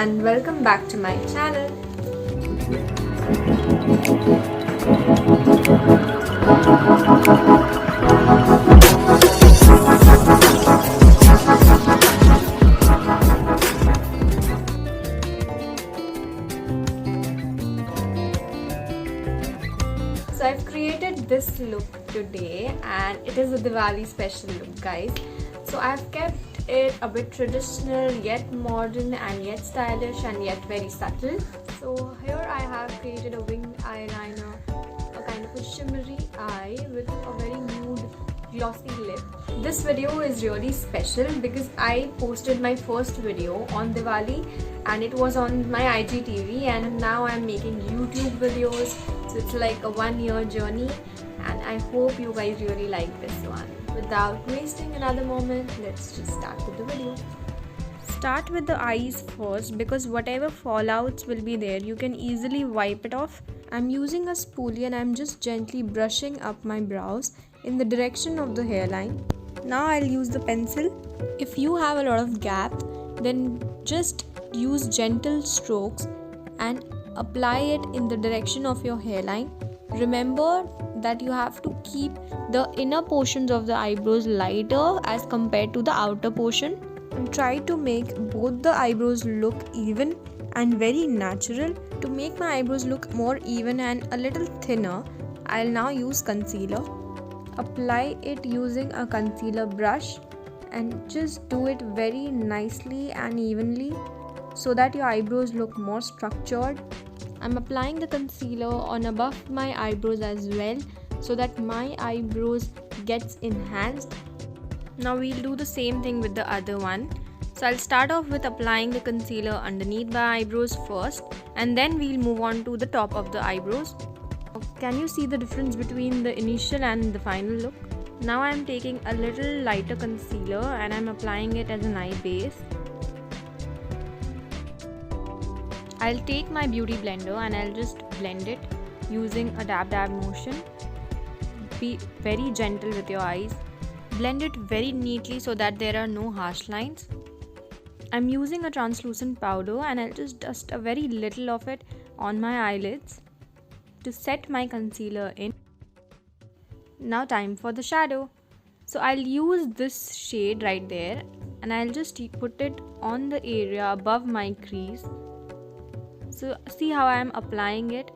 and welcome back to my channel. So I've created this look today and it is a Diwali special look, guys. So I've kept it a bit traditional yet modern and yet stylish and yet very subtle. So here I have created a winged eyeliner, a kind of a shimmery eye with a very nude glossy lip. This video is really special because I posted my first video on Diwali and it was on my IGTV, and now I'm making YouTube videos. So it's like a 1-year journey and I hope you guys really like this one. Without wasting another moment, let's just start with the video. Start with the eyes first because whatever fallouts will be there, you can easily wipe it off. I'm using a spoolie and I'm just gently brushing up my brows in the direction of the hairline. Now I'll use the pencil. If you have a lot of gap, then just use gentle strokes and apply it in the direction of your hairline. Remember that you have to keep the inner portions of the eyebrows lighter as compared to the outer portion, and try to make both the eyebrows look even and very natural. To make my eyebrows look more even and a little thinner, I'll now use concealer. Apply it using a concealer brush and just do it very nicely and evenly so that your eyebrows look more structured. I'm applying the concealer on above my eyebrows as well so that my eyebrows gets enhanced. Now we'll do the same thing with the other one. So I'll start off with applying the concealer underneath my eyebrows first, and then we'll move on to the top of the eyebrows. Can you see the difference between the initial and the final look? Now I'm taking a little lighter concealer and I'm applying it as an eye base. I'll take my beauty blender and I'll just blend it using a dab motion. Be very gentle with your eyes. Blend it very neatly so that there are no harsh lines. I'm using a translucent powder and I'll just dust a very little of it on my eyelids to set my concealer in. Now time for the shadow. So I'll use this shade right there and I'll just put it on the area above my crease. So see how I'm applying it.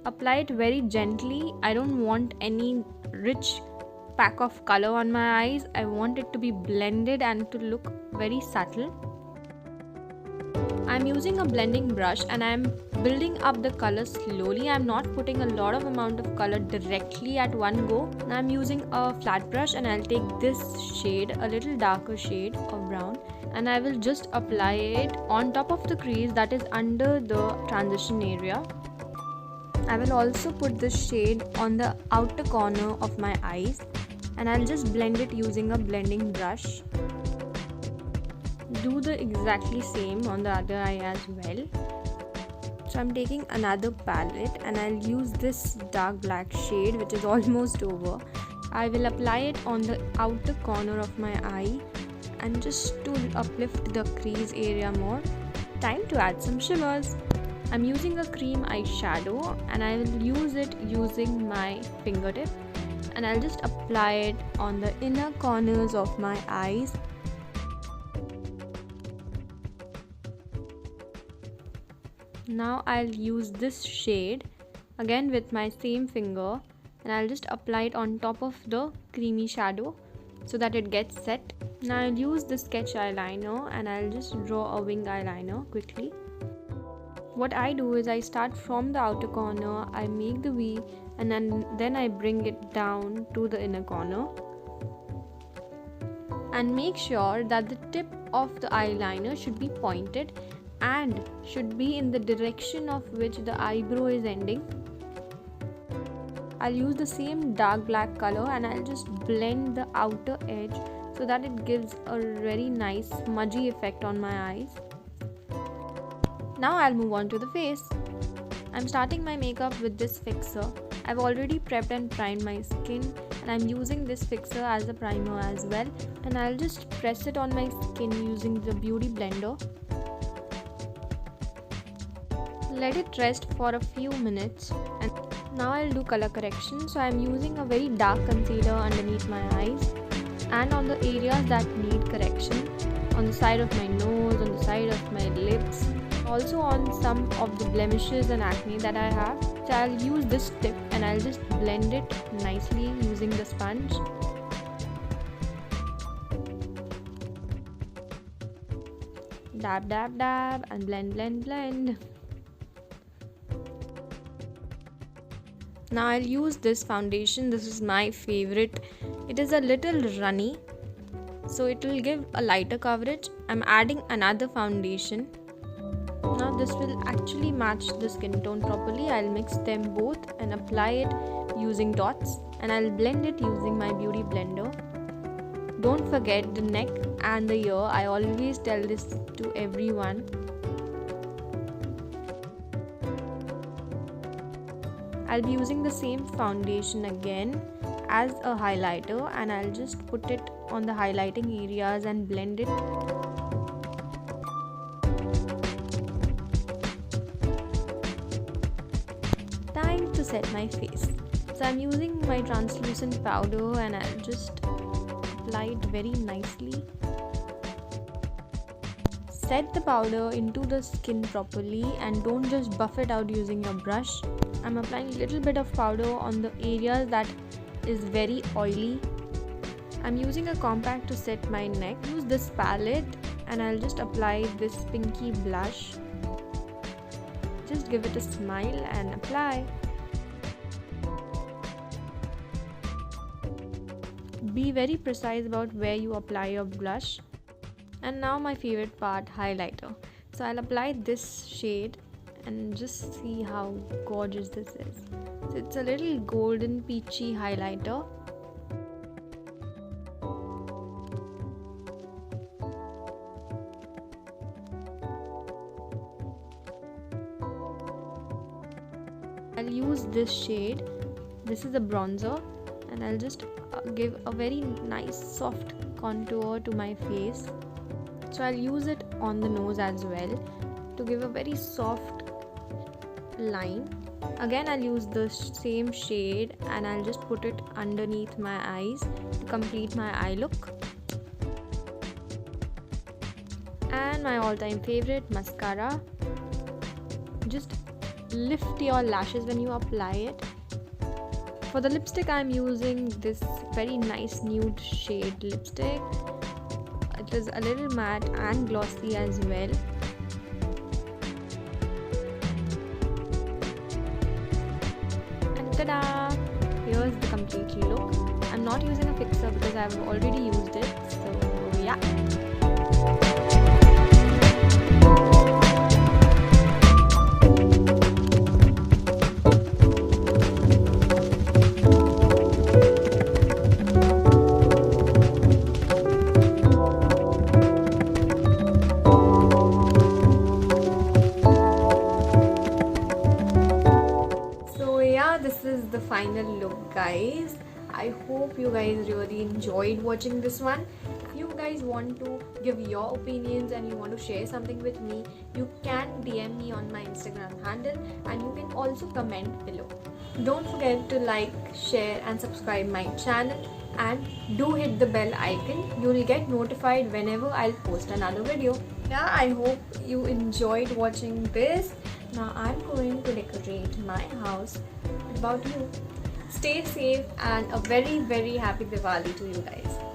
Apply it very gently. I don't want any rich pack of color on my eyes. I want it to be blended and to look very subtle. I'm using a blending brush and I'm building up the color slowly. I'm not putting a lot of amount of color directly at one go. Now I'm using a flat brush and I'll take this shade, a little darker shade of brown, and I will just apply it on top of the crease that is under the transition area. I will also put this shade on the outer corner of my eyes and I'll just blend it using a blending brush. Do the exactly same on the other eye as well. So I'm taking another palette and I'll use this dark black shade which is almost over. I will apply it on the outer corner of my eye and just to uplift the crease area more. Time to add some shimmers. I'm using a cream eyeshadow and I will use it using my fingertip, and I'll just apply it on the inner corners of my eyes. Now I'll use this shade again with my same finger and I'll just apply it on top of the creamy shadow so that it gets set. Now I'll use the sketch eyeliner and I'll just draw a wing eyeliner quickly. What I do is I start from the outer corner, I make the V, and then I bring it down to the inner corner. And make sure that the tip of the eyeliner should be pointed and should be in the direction of which the eyebrow is ending. I'll use the same dark black color and I'll just blend the outer edge so that it gives a very nice smudgy effect on my eyes. Now I'll move on to the face. I'm starting my makeup with this fixer. I've already prepped and primed my skin and I'm using this fixer as a primer as well, and I'll just press it on my skin using the beauty blender. let it rest for a few minutes, and now I'll do color correction. So I'm using a very dark concealer underneath my eyes and on the areas that need correction, on the side of my nose, on the side of my lips, also on some of the blemishes and acne that I have. So I'll use this tip and I'll just blend it nicely using the sponge. Dab, dab, dab, and blend, blend, blend. Now I'll use this foundation. This is my favorite. It is a little runny, so it will give a lighter coverage. I'm adding another foundation. Now this will actually match the skin tone properly. I'll mix them both and apply it using dots, and I'll blend it using my beauty blender. Don't forget the neck and the ear. I always tell this to everyone. I'll be using the same foundation again as a highlighter, and I'll just put it on the highlighting areas and blend it. Time to set my face. So I'm using my translucent powder and I'll just apply it very nicely. Set the powder into the skin properly and don't just buff it out using your brush. I'm applying a little bit of powder on the areas that is very oily. I'm using a compact to set my neck. Use this palette and I'll just apply this pinky blush. Just give it a smile and apply. Be very precise about where you apply your blush. And now my favorite part, highlighter. So I'll apply this shade and just see how gorgeous this is. So it's a little golden peachy highlighter. I'll use this shade. This is a bronzer, and I'll just give a very nice soft contour to my face. So I'll use it on the nose as well to give a very soft line. Again, I'll use the same shade and I'll just put it underneath my eyes to complete my eye look. And my all-time favorite, mascara. Just lift your lashes when you apply it. For the lipstick, I'm using this very nice nude shade lipstick. It is a little matte and glossy as well. And ta-da! Here's the complete look. I'm not using a fixer because I've already used it. So yeah. This is the final look, guys. I hope you guys really enjoyed watching this one. If you guys want to give your opinions and you want to share something with me, you can DM me on my Instagram handle and you can also comment below. Don't forget to like, share and subscribe my channel, and do hit the bell icon. You will get notified whenever I'll post another video. Yeah, I hope you enjoyed watching this. Now I'm going to decorate my house. What about you? Stay safe and a very happy Diwali to you guys.